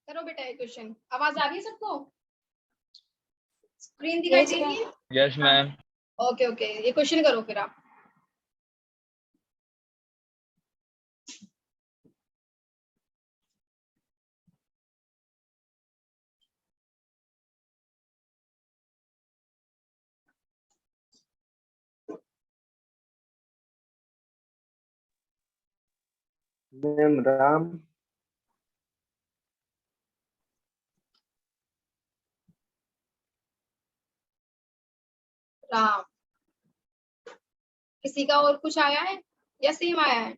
करो बेटा ये क्वेश्चन। आवाज आ रही है सबको? स्क्रीन दिखाई दे रही है? Yes ma'am. ओके ओके, ये क्वेश्चन करो फिर आप। मैम राम राम। किसी का और कुछ आया है या सेम आया है?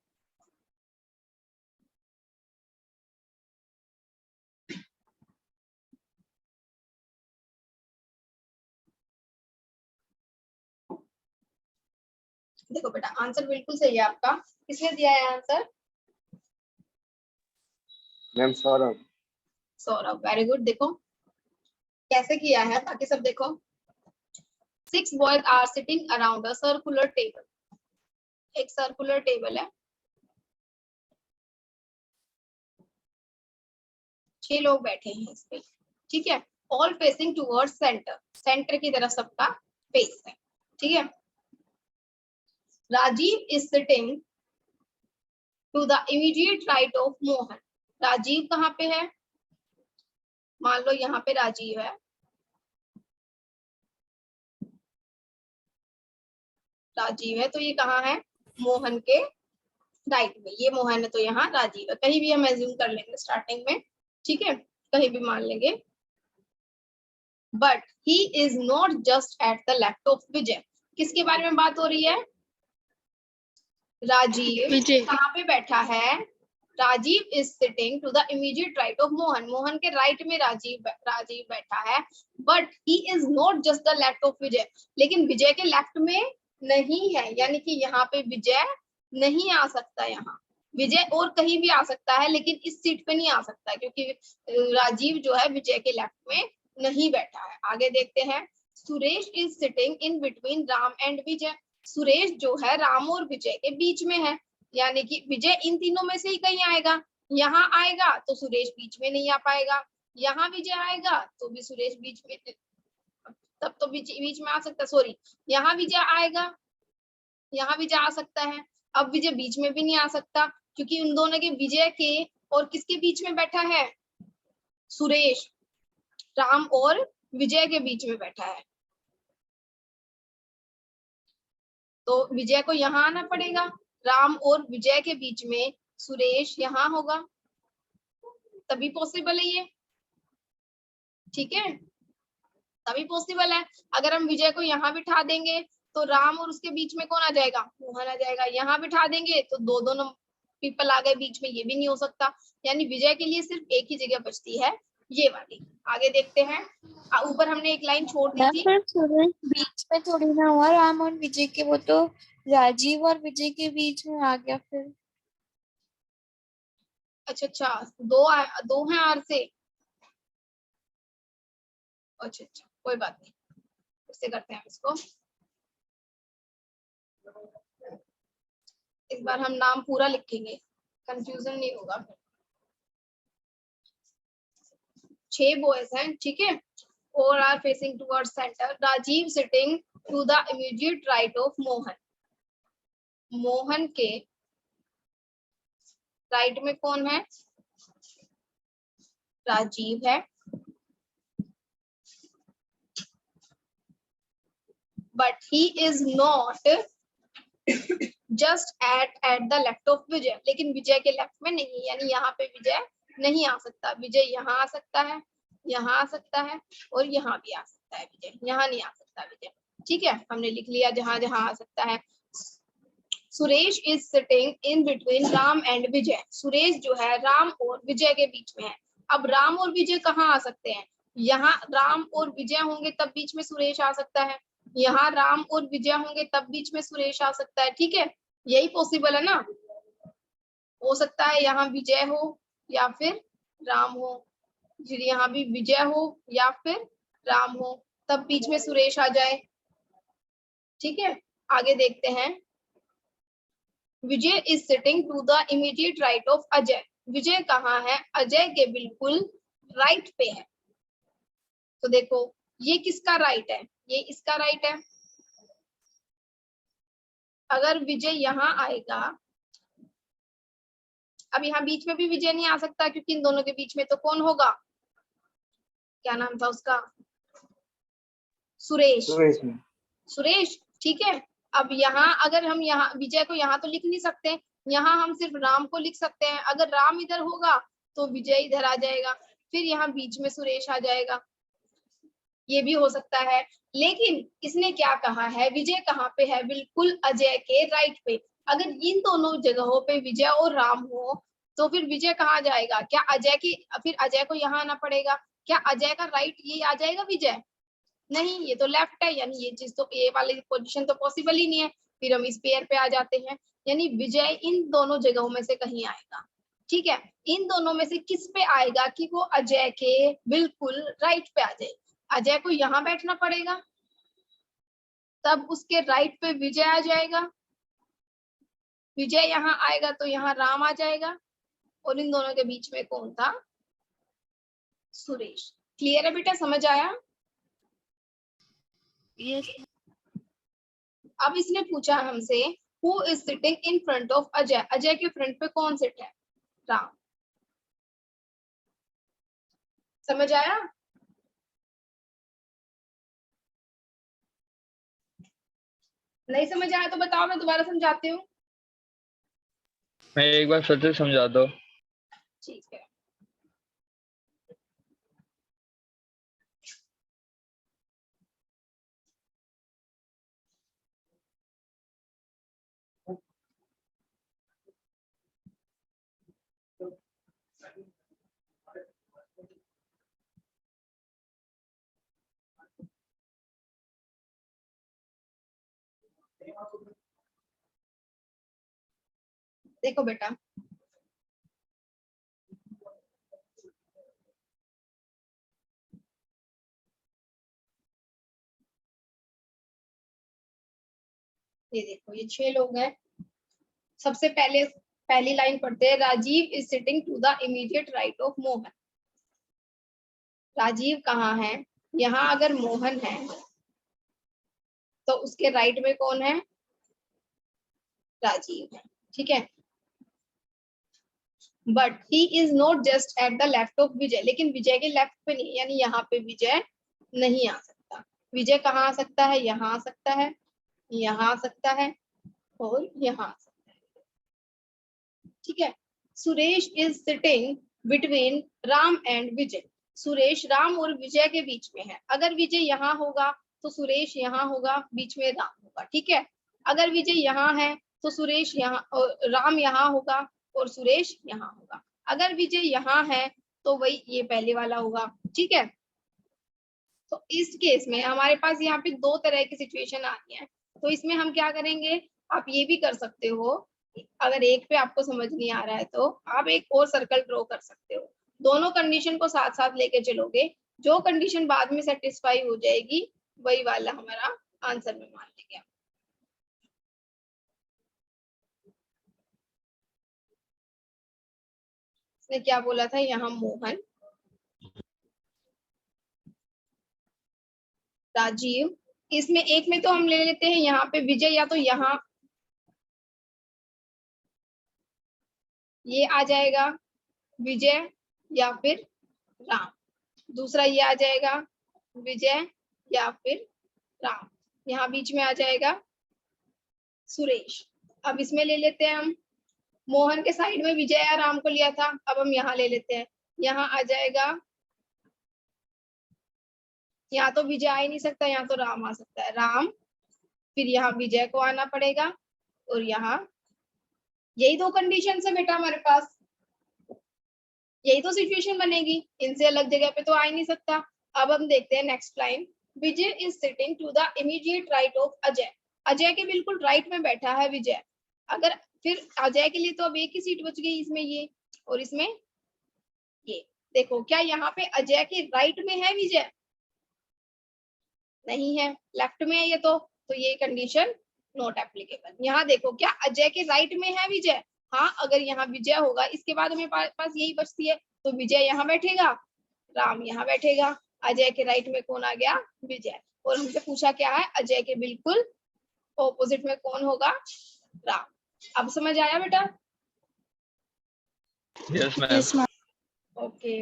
देखो बेटा आंसर बिल्कुल सही है आपका। किसने दिया है answer? Ma'am Saurabh. Saurabh, very good. देखो कैसे किया है ताकि सब देखो। 6 boys are sitting around a circular table। एक सर्कुलर टेबल है, 6 लोग बैठे हैं इस पे, ठीक है। All facing towards centre, centre की तरफ सबका फेस है, ठीक है। Rajiv is sitting to the immediate right of Mohan. Rajiv कहाँ पे है? मान लो यहाँ पे राजीव है, राजीव है तो ये कहाँ है? मोहन के राइट में। ये मोहन है तो यहाँ राजीव है। कहीं भी हम एज्यूम कर लेंगे स्टार्टिंग में, ठीक है, कहीं भी मान लेंगे। But he is not just at the left of Vijay. किसके बारे में बात हो रही है? राजीव कहाँ पे बैठा है? Rajiv is sitting to the immediate right of Mohan. Mohan के राइट में राजीव बैठा है। But he is not just the left of Vijay. लेकिन विजय के लेफ्ट में नहीं है, यानी कि यहाँ पे विजय नहीं आ सकता। यहाँ विजय और कहीं भी आ सकता है लेकिन इस सीट पे नहीं आ सकता क्योंकि राजीव जो है विजय के लेफ्ट में नहीं बैठा है। आगे देखते हैं। Suresh is sitting in between Ram and Vijay. Suresh जो है राम और विजय के बीच में है, यानी कि विजय इन तीनों में से ही कहीं आएगा। यहाँ आएगा तो सुरेश बीच में नहीं आ पाएगा, यहाँ विजय आएगा तो भी सुरेश बीच में, तब तो बीच में आ सकता, सॉरी, यहाँ विजय आएगा, यहाँ विजय आ सकता है। अब विजय बीच में भी नहीं आ सकता क्योंकि उन दोनों के, विजय के और किसके बीच में बैठा है? सुरेश राम और विजय के बीच में बैठा है। तो विजय को यहाँ आना पड़ेगा। राम और विजय के बीच में सुरेश यहाँ होगा, तभी पॉसिबल है ये, ठीक है, तभी पॉसिबल है। अगर हम विजय को यहाँ बिठा देंगे तो राम और उसके बीच में कौन आ जाएगा? मोहन आ जाएगा। यहाँ बिठा देंगे तो दोनों पीपल आ गए बीच में, ये भी नहीं हो सकता। यानी विजय के लिए सिर्फ एक ही जगह बचती है, ये वाली। आगे देखते हैं। ऊपर हमने एक लाइन छोड़ दी थी। बीच में थोड़ी ना हुआ राम और विजय के, वो तो राजीव और विजय के बीच में आ गया फिर। अच्छा, दो हैं आर से। अच्छा, कोई बात नहीं, इससे करते हैं इसको। इस बार हम नाम पूरा लिखेंगे, कंफ्यूजन नहीं होगा फिर। 6 बॉयज हैं, ठीक है। 4 are facing towards centre. Rajeev sitting to the immediate right of Mohan. Mohan के राइट में कौन है? राजीव है। But he is not just at the left of Vijay. लेकिन विजय के लेफ्ट में नहीं, यानी यहाँ पे विजय नहीं आ सकता। विजय यहाँ आ सकता है, यहाँ आ सकता है और यहाँ भी आ सकता है। विजय यहाँ नहीं आ सकता विजय, ठीक है, हमने लिख लिया जहां जहां आ सकता है। Suresh is sitting in between Ram and Vijay. Suresh जो है राम और विजय के बीच में है। अब राम और विजय कहाँ आ सकते हैं? यहाँ राम और विजय होंगे तब बीच में सुरेश आ सकता है, यहाँ राम और विजय होंगे तब बीच में सुरेश आ सकता है, ठीक है, यही पॉसिबल है ना। हो सकता है यहाँ विजय हो या फिर राम हो, यहाँ भी विजय हो या फिर राम हो, तब बीच में सुरेश आ जाए। ठीक है, आगे देखते हैं। Vijay is sitting to the immediate right of Ajay. Vijay कहाँ है? अजय के बिल्कुल राइट पे है। तो देखो ये किसका राइट है? ये इसका राइट है। अगर विजय यहाँ आएगा, अब यहाँ बीच में भी विजय नहीं आ सकता क्योंकि इन दोनों के बीच में तो कौन होगा? क्या नाम था उसका? सुरेश। सुरेश मैम। सुरेश, ठीक है। अब यहाँ अगर हम यहाँ विजय को यहाँ तो लिख नहीं सकते, यहाँ हम सिर्फ राम को लिख सकते हैं। अगर राम इधर होगा तो विजय इधर आ जाएगा, फिर यहाँ बीच में सुरेश आ जाएगा। ये भी हो सकता है, लेकिन इसने क्या कहा है? विजय कहाँ पे है? बिल्कुल अजय के राइट पे। अगर इन दोनों जगहों पे विजय और राम हो तो फिर विजय कहाँ जाएगा? क्या अजय की, फिर अजय को यहाँ आना पड़ेगा। क्या अजय का राइट ये आ जाएगा विजय? नहीं, ये तो लेफ्ट है, यानी ये चीज तो, ये वाली पोजीशन तो पॉसिबल ही नहीं है। फिर हम इस पेयर पे आ जाते हैं, यानी विजय इन दोनों जगहों में से कहीं आएगा। ठीक है, इन दोनों में से किस पे आएगा कि वो अजय के बिल्कुल राइट पे आ जाए। अजय को यहाँ बैठना पड़ेगा, तब उसके राइट पे विजय आ जाएगा। विजय यहाँ आएगा तो यहाँ राम आ जाएगा, और इन दोनों के बीच में कौन था? सुरेश। क्लियर है बेटा? समझ आया? यस। अब इसने पूछा हमसे who is sitting in front of Ajay. Ajay के फ्रंट पे कौन सिट है? राम। समझ आया? नहीं समझ आया तो बताओ, मैं दोबारा समझाती हूँ। मैं एक बार फिर से समझा दो। ठीक है, देखो बेटा, ये देखो ये 6 लोग हैं। सबसे पहले पहली लाइन पढ़ते हैं, Rajiv is sitting to the immediate right of Mohan. Rajiv कहाँ है? यहाँ अगर मोहन है तो उसके राइट में कौन है? राजीव है। ठीक है, but he is not just at the left of Vijay. लेकिन विजय के लेफ्ट पे नहीं, यानी यहाँ पे विजय नहीं आ सकता। विजय कहाँ आ सकता है? यहाँ आ सकता है, यहाँ आ सकता है, और यहाँ आ सकता है। ठीक है, Suresh is sitting between Ram and Vijay. Suresh Ram और विजय के बीच में है। अगर विजय यहाँ होगा तो सुरेश यहाँ होगा, बीच में राम होगा। ठीक है, अगर विजय यहाँ है तो सुरेश यहाँ, राम यहाँ होगा और सुरेश यहाँ होगा। अगर विजय यहाँ है तो वही ये पहले वाला होगा। ठीक है, तो इस केस में हमारे पास यहाँ पे 2 तरह की सिचुएशन आ रही है। तो इसमें हम क्या करेंगे? आप ये भी कर सकते हो, अगर एक पे आपको समझ नहीं आ रहा है तो आप एक और सर्कल ड्रॉ कर सकते हो। दोनों कंडीशन को साथ साथ लेके चलोगे, जो कंडीशन बाद में सेटिस्फाई हो जाएगी वही वाला हमारा आंसर में मान लेंगे। इसने क्या बोला था? यहाँ मोहन, राजीव, इसमें एक में तो हम ले लेते हैं यहाँ पे विजय, या तो यहाँ ये आ जाएगा विजय या फिर राम। दूसरा ये आ जाएगा विजय या फिर राम। यहाँ बीच में आ जाएगा सुरेश। अब इसमें ले लेते हैं हम, मोहन के साइड में विजय या राम को लिया था, अब हम यहाँ ले लेते हैं। यहाँ आ जाएगा, यहाँ तो विजय आ ही नहीं सकता, यहाँ तो राम आ सकता है, राम। फिर यहाँ विजय को आना पड़ेगा, और यहाँ यही 2 कंडीशन है बेटा हमारे पास, यही तो सिचुएशन बनेगी। इनसे अलग जगह पे तो आ ही नहीं सकता। अब हम देखते हैं next line, Vijay is sitting to the immediate right of Ajay. Ajay के बिल्कुल राइट में बैठा है विजय। अगर फिर अजय के लिए तो अब एक ही सीट बच गई इसमें, ये और इसमें ये। देखो क्या यहाँ पे अजय के राइट में है विजय? नहीं है, लेफ्ट में है ये तो ये कंडीशन नॉट एप्लीकेबल। यहाँ देखो क्या अजय के राइट में है विजय? हाँ, अगर यहाँ विजय होगा इसके बाद हमें पास यही बचती है, तो विजय यहाँ बैठेगा, राम यहाँ बैठेगा। अजय के राइट में कौन आ गया? विजय। और हमसे पूछा क्या है? अजय के बिल्कुल ऑपोजिट में कौन होगा? राम। अब समझ आया बेटा? Yes ma'am. ओके,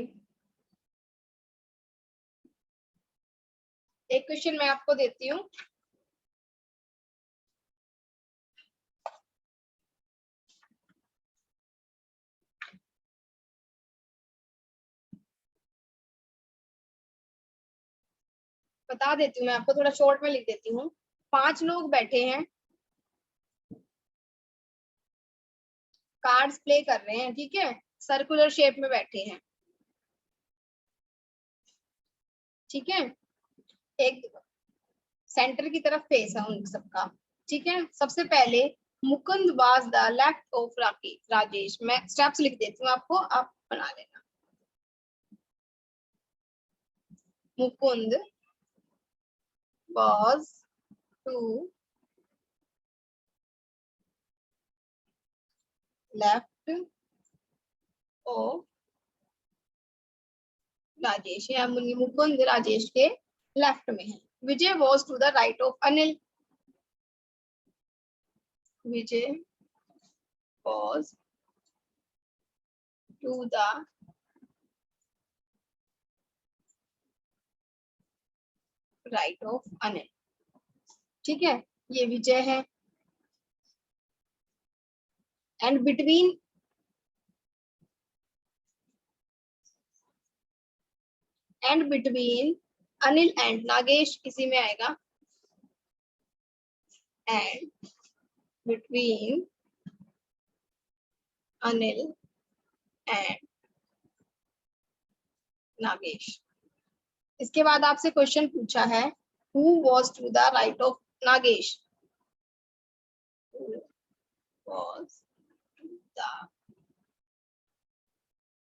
एक क्वेश्चन मैं आपको देती हूँ। बता देती हूँ मैं आपको, थोड़ा शॉर्ट में लिख देती हूँ। 5 लोग बैठे हैं, कार्ड्स प्ले कर रहे हैं, ठीक है, सर्कुलर शेप में बैठे हैं, ठीक है, एक सेंटर की तरफ फेस है उन सबका, ठीक है। सबसे पहले Mukund was the left of Rajesh. मैं स्टेप्स लिख देती हूँ आपको, आप बना लेना। Mukund was to left of Rajesh, या मुकुंद राजेश के लेफ्ट में है। विजय was to the right of Anil. Vijay was to the right of Anil, ठीक है, ये विजय है। And between Anil and Nagesh, इसी में आएगा। And between Anil and Nagesh. इसके बाद आपसे क्वेश्चन पूछा है, who was to the right of Nagesh? Who was to the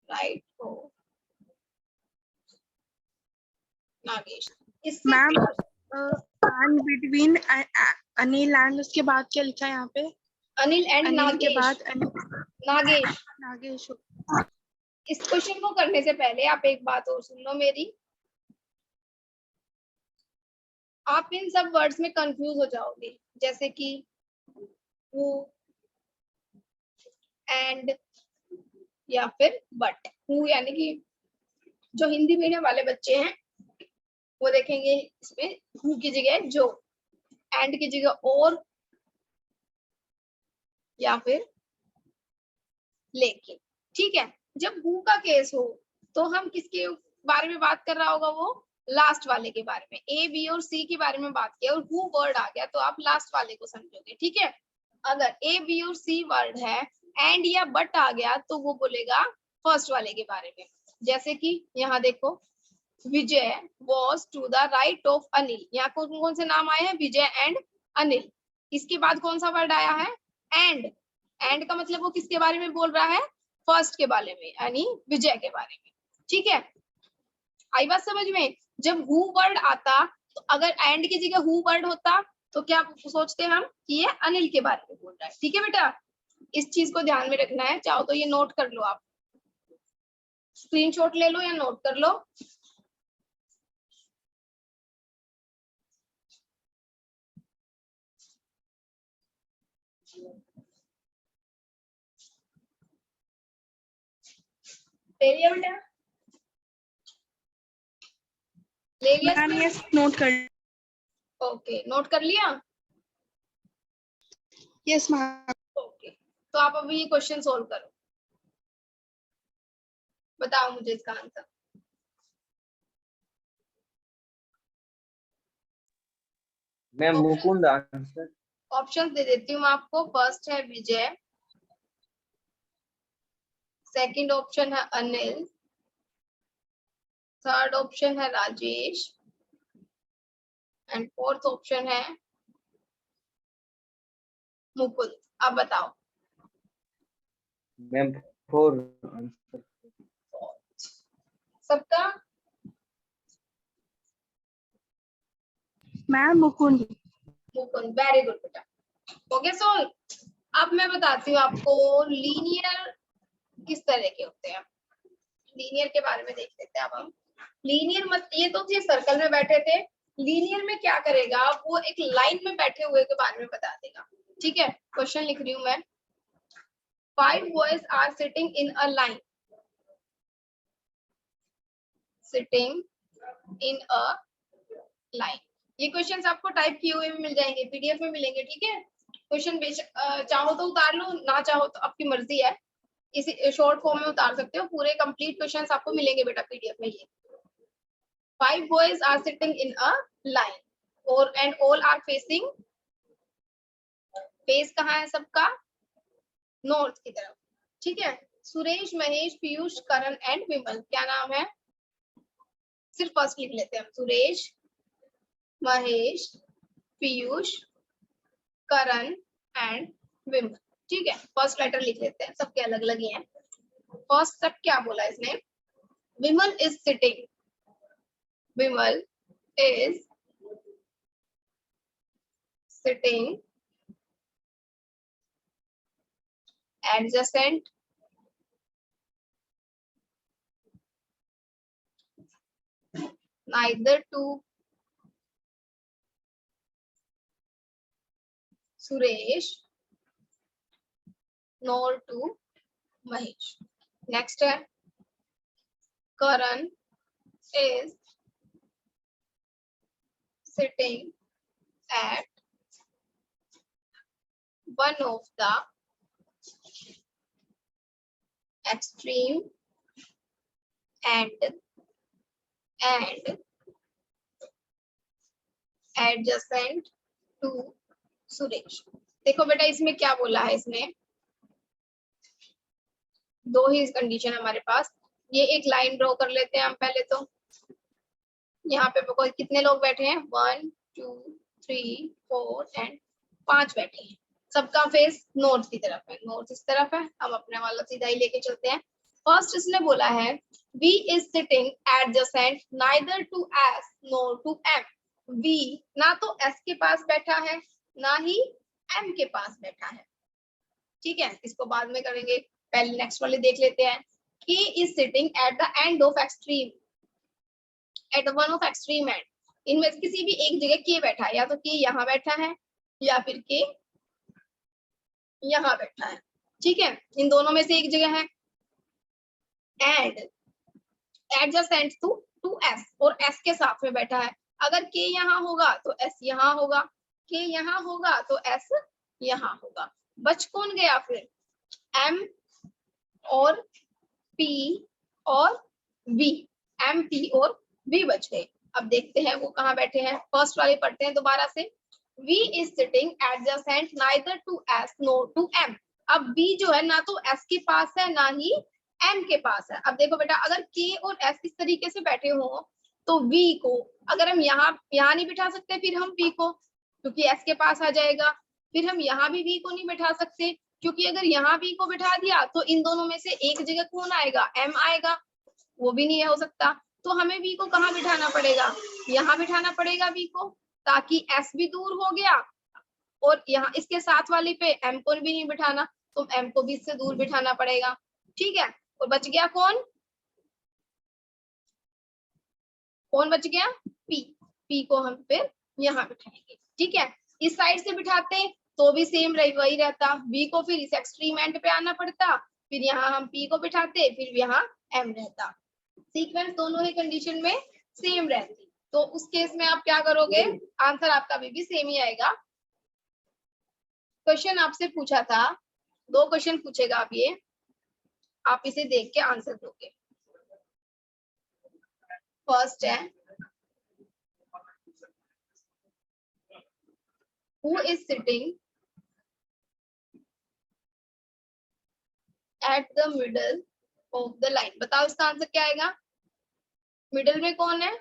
right of Nagesh? इससे ma'am and between Anil and उसके बाद क्या लिखा है यहाँ पे? अनिल एंड अनिल के बाद नागेश। नागेश। इस क्वेश्चन को करने से पहले आप एक बात और सुन लो मेरी। आप इन सब वर्ड्स में कंफ्यूज हो जाओगे, जैसे कि who, एंड या फिर बट। हु यानी कि जो हिंदी मीडियम वाले बच्चे हैं वो देखेंगे इसमें हु की जगह जो, एंड की जगह और, या फिर लेकिन, ठीक है। जब हु का केस हो तो हम किसके बारे में बात कर रहा होगा? वो लास्ट वाले के बारे में। ए बी और सी के बारे में बात किया और हु वर्ड आ गया तो आप लास्ट वाले को समझोगे, ठीक है। अगर ए बी और सी वर्ड है, एंड या बट आ गया तो वो बोलेगा फर्स्ट वाले के बारे में। जैसे कि यहाँ देखो, Vijay was to the right of Anil. यहाँ कौन कौन से नाम आए हैं? विजय एंड अनिल। इसके बाद कौन सा वर्ड आया है? एंड। एंड का मतलब वो किसके बारे में बोल रहा है? फर्स्ट के बारे में, यानी विजय के बारे में, ठीक है। आई बात समझ में? जब हु वर्ड आता तो अगर एंड की जगह हु वर्ड होता तो क्या सोचते हम कि ये अनिल के बारे में बोल रहा है, ठीक है बेटा। इस चीज को ध्यान में रखना है। चाहो तो ये नोट कर लो, आप स्क्रीनशॉट ले लो या नोट कर लो। ले लिया बेटा? ले लिया? मैम यस, नोट कर। ओके, नोट कर लिया? Yes ma'am. ओके, तो आप अभी ये क्वेश्चन सोल्व करो, बताओ मुझे इसका answer. Ma'am Mukund answer. Option दे देती हूँ मैं आपको। फर्स्ट है विजय, सेकंड ऑप्शन है अनिल, थर्ड ऑप्शन है राजेश एंड फोर्थ ऑप्शन है मुकुंद। अब बताओ। Ma'am 4 answer. सबका? Ma'am Mukund. Mukund, very good बेटा। ओके सोल, अब मैं बताती हूँ आपको लीनियर किस तरह के होते हैं। लीनियर के बारे में देख लेते हैं अब हम। लीनियर मत, ये तो थे सर्कल में बैठे थे। लीनियर में क्या करेगा, वो एक लाइन में बैठे हुए के बारे में बता देगा। ठीक है, क्वेश्चन लिख रही हूँ मैं। 5 boys are sitting in a line. Sitting in a line. ये क्वेश्चंस आपको टाइप किए हुए भी मिल जाएंगे, पीडीएफ में मिलेंगे। ठीक है, क्वेश्चन चाहो तो उतार लो, ना चाहो तो आपकी मर्जी है। इसी शॉर्ट फॉर्म में उतार सकते हो, पूरे कंप्लीट क्वेश्चंस आपको मिलेंगे बेटा पीडीएफ में। ये 5 boys are sitting in a line और and all are facing, face कहाँ है सबका? नॉर्थ की तरफ। ठीक है, सुरेश, महेश, पीयूष, करण एंड विमल। क्या नाम है? सिर्फ फर्स्ट लिख लेते हैं हम। सुरेश, महेश, पीयूष, करण एंड विमल। ठीक है, फर्स्ट लेटर लिख लेते हैं, सबके अलग अलग ही हैं। फर्स्ट तक क्या बोला इसने? Vimal is sitting, Vimal is sitting adjacent neither to Suresh nor to Mahesh. Next है Karan is sitting at one of the extreme and adjacent to Suresh. देखो बेटा इसमें क्या बोला है इसने, दो ही कंडीशन हमारे पास। ये एक लाइन ड्रॉ कर लेते हैं हम पहले तो। यहाँ पे कोई कितने लोग बैठे हैं? 1 2 3 4 एंड 5 बैठे हैं। सबका फेस नॉर्थ की तरफ है, नॉर्थ इस तरफ है। हम अपने वाला सीधा ही लेके चलते हैं। फर्स्ट इसने बोला है V is sitting adjacent neither to S nor to M. V ना तो S के पास बैठा है ना ही M के पास बैठा है। ठीक है, इसको बाद में करेंगे, पहले नेक्स्ट वाले देख लेते हैं। K is sitting at the end of extreme, at one of extreme end. इनमें से किसी भी एक जगह K बैठा है, या तो K यहाँ बैठा है या फिर K यहाँ बैठा है। ठीक है, इन दोनों में से एक जगह है। एंड एडजेसेंट टू S, और S के साथ में बैठा है। अगर K यहाँ होगा तो S यहाँ होगा, K यहाँ होगा तो S यहाँ होगा। बच कौन गया फिर? M और P और V, M P और V बच गए। अब देखते हैं वो कहाँ बैठे हैं। फर्स्ट वाले पढ़ते हैं दोबारा से। V is sitting adjacent neither to S nor to M. अब V जो है ना तो S के पास है ना ही M के पास है। अब देखो बेटा, अगर K और S इस तरीके से बैठे हो तो V को अगर हम यहाँ नहीं बिठा सकते, फिर हम P को, क्योंकि S के पास आ जाएगा। फिर हम यहाँ भी V को नहीं बिठा सकते, क्योंकि अगर यहाँ V को बिठा दिया तो इन दोनों में से एक जगह कौन आएगा? M आएगा, वो भी नहीं हो सकता। तो हमें V को कहाँ बिठाना पड़ेगा? यहाँ बिठाना पड़ेगा V को, ताकि S भी दूर हो गया और यहाँ इसके साथ वाले पे M को भी नहीं बिठाना, तो M को भी इससे दूर बिठाना पड़ेगा। ठीक है, और बच गया कौन? कौन बच गया? P। P को हम फिर यहाँ बिठाएंगे। ठीक है, इस साइड से बिठाते तो भी सेम वही रहता। V को फिर इस एक्सट्रीम एंड पे आना पड़ता, फिर यहाँ हम P को बिठाते, फिर यहाँ M रहता। सीक्वेंस दोनों ही कंडीशन में सेम रहती। तो उस केस में आप क्या करोगे? आंसर आपका भी सेम ही आएगा। क्वेश्चन आपसे पूछा था, 2 क्वेश्चन पूछेगा आप, ये आप इसे देख के आंसर दोगे। फर्स्ट है who is sitting at the middle of the line. बताओ इसका आंसर क्या आएगा? मिडल में कौन है?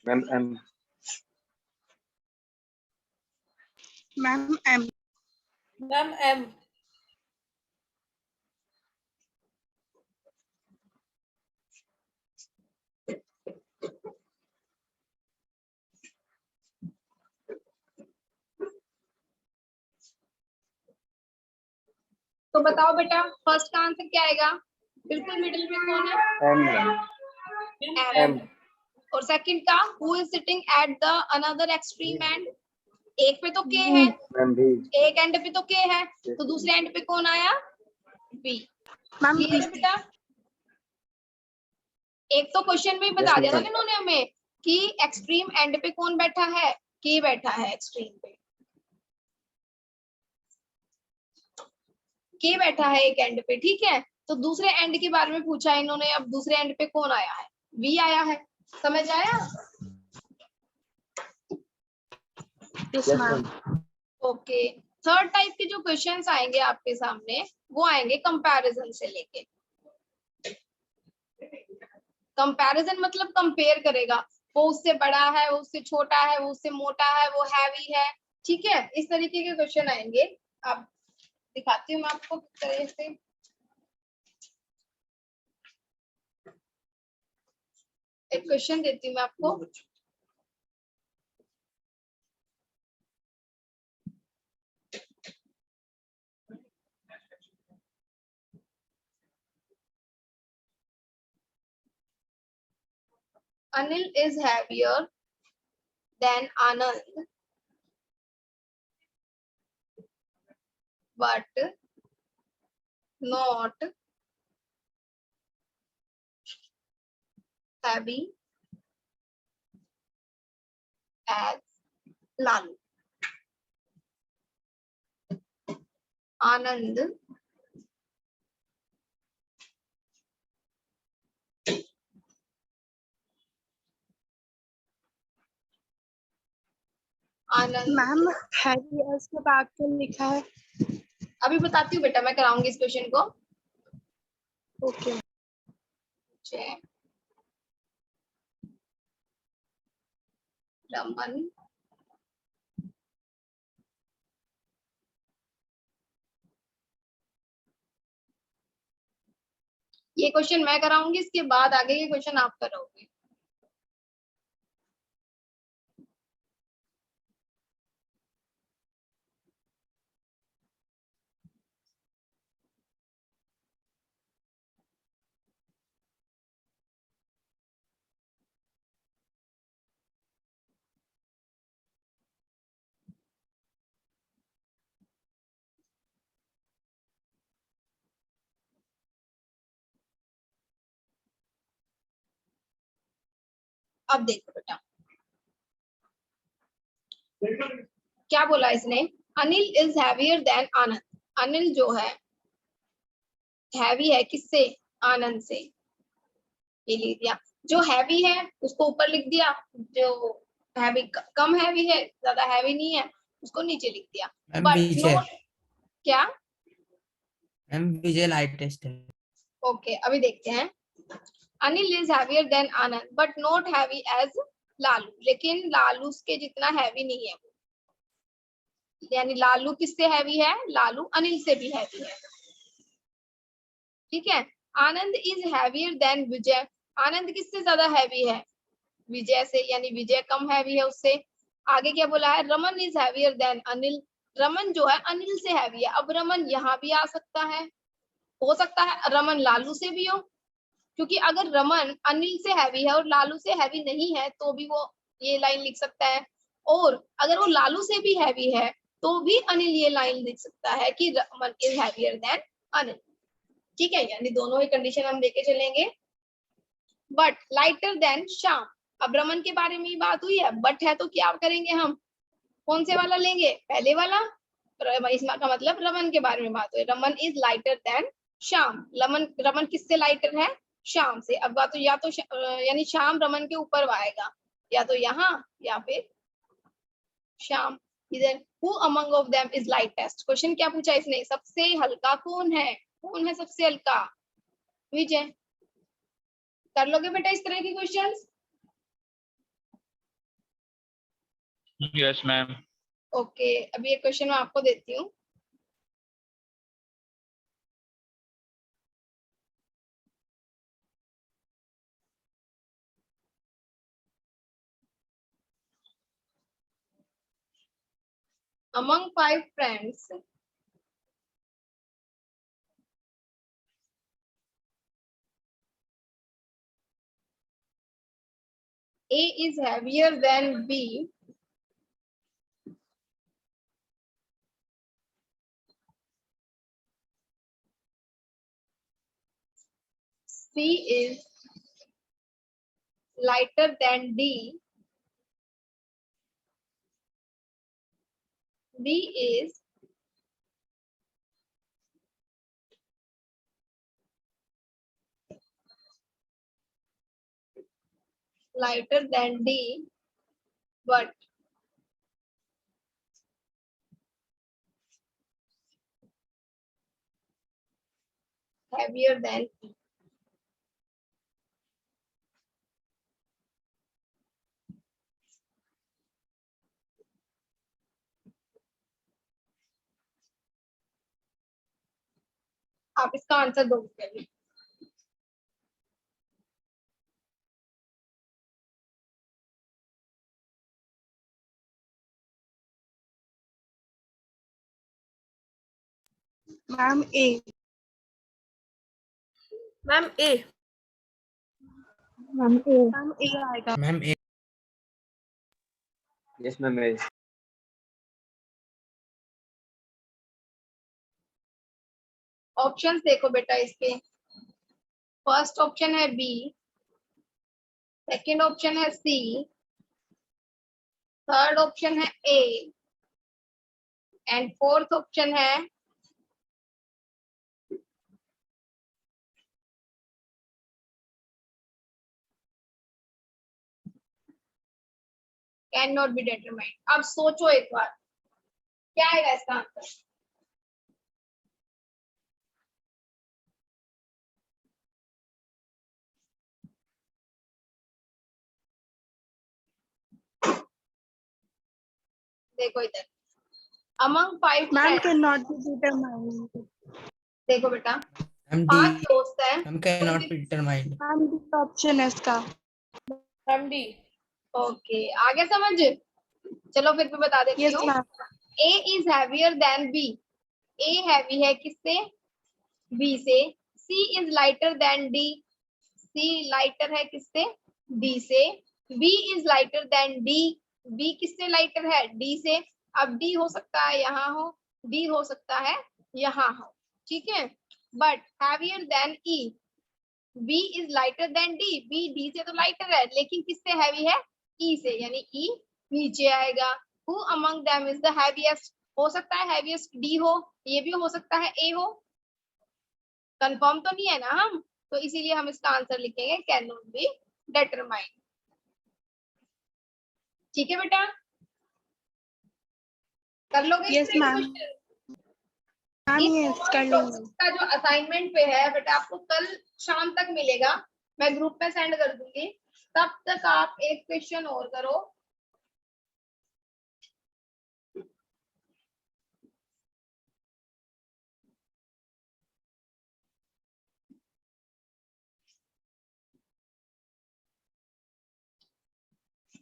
Ma'am M। Ma'am M। Ma'am M। तो बताओ बेटा फर्स्ट का आंसर क्या आएगा? बिल्कुल मिडिल में कौन है? M. M. और सेकंड का who is sitting at the another extreme and? एक पे तो के है, Ma'am, B. एक एंड पे तो के है, तो दूसरे एंड पे कौन आया? बी। मैम क्लियर है बेटा? एक तो क्वेश्चन में ही बता Yes, दिया था ma'am. ना इन्होंने हमें कि एक्सट्रीम एंड पे कौन बैठा है? के बैठा है एक्सट्रीम पे, के बैठा है एक एंड पे, ठीक है। तो दूसरे एंड के बारे में पूछा है इन्होंने, अब दूसरे एंड पे कौन आया है? बी आया है। समझ आया? Yes Yes, ma'am. ma'am. Okay. Third type के जो क्वेश्चंस आएंगे आपके सामने वो आएंगे कंपैरिजन से लेके। कंपैरिजन मतलब कंपेयर करेगा, वो उससे बड़ा है, वो उससे छोटा है, वो उससे मोटा है, वो हैवी है, ठीक है। इस तरीके के क्वेश्चन आएंगे। अब दिखाती हूँ मैं आपको किस तरह से। एक क्वेश्चन देती हूँ मैं आपको। Anil is heavier than Anand, but not heavy as Lalu. Anand Anand ma'am heavy S के बाद क्या लिखा है? अभी बताती हूँ बेटा, मैं कराऊंगी इस क्वेश्चन को। ओके। जय रमन ये क्वेश्चन मैं कराऊंगी, इसके बाद आगे के क्वेश्चन आप करोगे। अब देखो बेटा क्या बोला इसने। अनिल इज हैवियर देन आनंद। अनिल जो है हैवी है किससे? आनंद से। ये लिख दिया। जो हैवी है उसको ऊपर लिख दिया, जो हैवी कम हैवी है, ज्यादा हैवी नहीं है, उसको नीचे लिख दिया। मैम बट विजय, नोट क्या? मैम विजय लाइट टेस्ट है। ओके अभी देखते हैं। Anil is heavier than Anand but not heavy as Lalu. लेकिन लालू के जितना हैवी नहीं है वो। यानी लालू किससे हैवी है? लालू अनिल से भी हैवी है, ठीक है। आनंद इज हैवियर देन विजय। आनंद किससे ज्यादा हैवी है? विजय से, यानी विजय कम हैवी है उससे। आगे क्या बोला है? Raman is heavier then Anil. Raman जो है अनिल से हैवी है। अब रमन यहाँ भी आ सकता है, हो सकता है रमन लालू से भी हो, क्योंकि अगर रमन अनिल से हैवी है और लालू से हैवी नहीं है तो भी वो ये लाइन लिख सकता है। और अगर वो लालू से भी हैवी है तो भी अनिल ये लाइन लिख सकता है कि Raman is heavier then Anil, ठीक है। यानी दोनों ही कंडीशन हम लेके चलेंगे। But lighter than Shyam. अब रमन के बारे में ही बात हुई है, बट है तो क्या करेंगे हम? कौन से वाला लेंगे? पहले वाला। इसका का मतलब रमन के बारे में बात हुई। Raman is lighter than Shyam. Raman किससे लाइटर है? श्याम से। अब बात तो या तो यानी श्याम रमन के ऊपर आएगा, या तो यहाँ या फिर श्याम इधर। Who among of them is lightest. Question क्या पूछा इसने? सबसे हल्का कौन है? कौन है सबसे हल्का? विजय। कर लोगे बेटा इस तरह के क्वेश्चंस? Yes ma'am. ओके अभी एक क्वेश्चन मैं आपको देती हूँ। Among 5 friends, A is heavier than B. C is lighter than D. D is lighter than D, but heavier than E. आप इसका आंसर दो करिए। मैम ए। मैम ए। मैम ए आएगा। मैम ए। यस मैम ए। ऑप्शंस देखो बेटा इसके। फर्स्ट ऑप्शन है B, second option है सी, थर्ड ऑप्शन है ए एंड फोर्थ ऑप्शन है कैन नॉट बी डिटरमाइंड। अब सोचो एक बार क्या आएगा इसका आंसर। देखो इधर among 5 ma'am friends, can not be determined. देखो बेटा मैम 5 डी। दोस्त हैं। Ma'am can not be determined. Ma'am D option है इसका। Ma'am D. ओके आगे समझ। चलो फिर भी बता देती यस हूँ। Ma'am. A is heavier than B. A heavy है किससे? B से। C is lighter than D. C lighter है किससे? D से। B is lighter than D. B किससे लाइटर है? D से। अब D हो सकता है यहाँ हो, D हो सकता है यहाँ हो, ठीक है। But heavier than E. B is lighter than D. B D से तो लाइटर है लेकिन किससे हैवी है? E से, यानी E नीचे आएगा। Who among them is the heaviest? हो सकता है heaviest D हो, ये भी हो सकता है A हो। कंफर्म तो नहीं है ना हम, तो इसीलिए हम इसका आंसर लिखेंगे कैन नॉट बी डिटरमाइंड। ठीक है बेटा, कर लोगे यस मैम। मैम यस कर लूंगी। इसका जो असाइनमेंट पे है बेटा आपको कल शाम तक मिलेगा, मैं ग्रुप में सेंड कर दूंगी। तब तक आप एक क्वेश्चन और करो।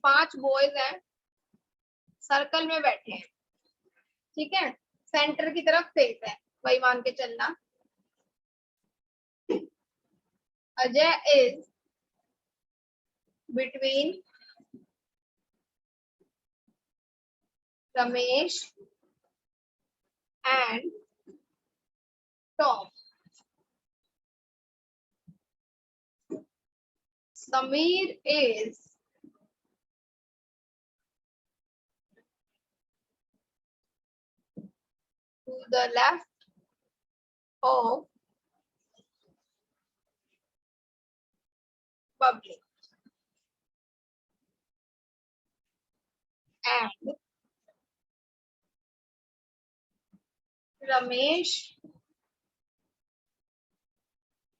पांच बॉयज हैं, सर्कल में बैठे हैं, ठीक है। सेंटर की तरफ फेस है, वही मान के चलना। Ajay is between Ramesh and Tom. Sameer is to the left of public and Ramesh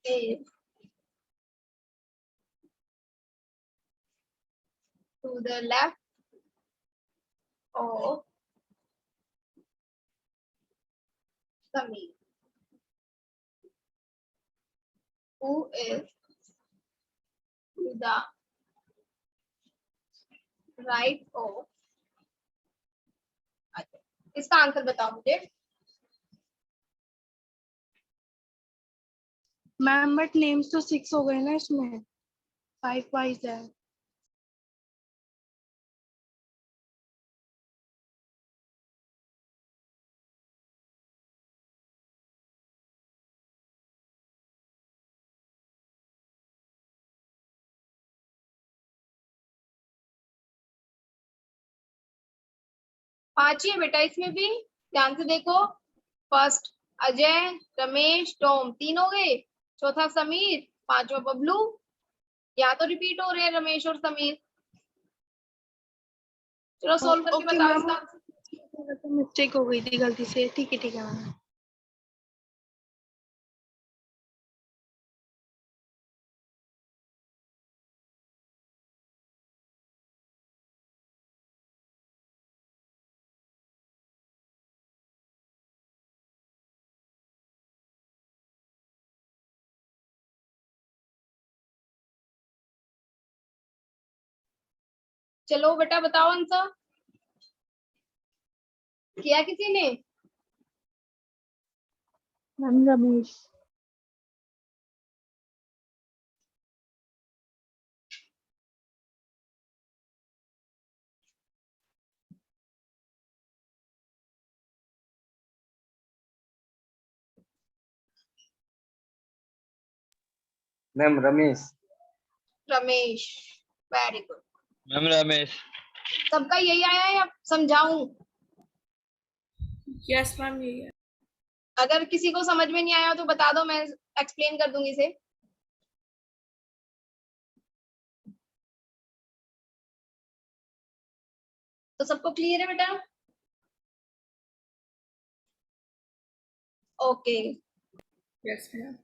is to the left of Sameer, who is to the right of Ajay। इसका आंसर बताओ मुझे। मैम बट नेम्स तो 6 हो गए ना इसमें, 5 वाइज है। 5 ही है बेटा इसमें भी, ध्यान से देखो। फर्स्ट अजय, रमेश, टॉम, 3 हो गए। चौथा समीर, 5वां बबलू। यहाँ तो रिपीट हो रहे हैं रमेश और समीर। चलो सोल्व करके ओके बताओ मैम, इसका आंसर। मिस्टेक हो गई थी गलती से। ठीक है मैम। चलो बेटा बताओ आंसर। किया किसी ने? Ma'am Ramesh. Ma'am Ramesh. Ramesh, very good. Ma'am Ramesh. सबका यही आया है या समझाऊं? Yes, ma'am. ये है. अगर किसी को समझ में नहीं आया तो बता दो, मैं एक्सप्लेन कर दूंगी इसे। तो सबको क्लियर है बेटा? Okay, Yes, ma'am.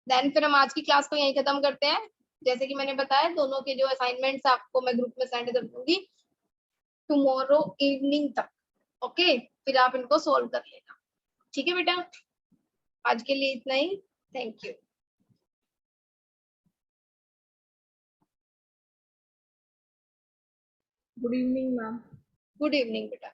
देन फिर हम आज की क्लास को यहीं खत्म करते हैं। जैसे कि मैंने बताया, दोनों के जो असाइनमेंट्स आपको मैं ग्रुप में सेंड कर दूंगी टुमारो इवनिंग तक। ओके, फिर आप इनको सोल्व कर लेना। ठीक है बेटा, आज के लिए इतना ही। Thank you. Good evening, ma'am. Good evening बेटा।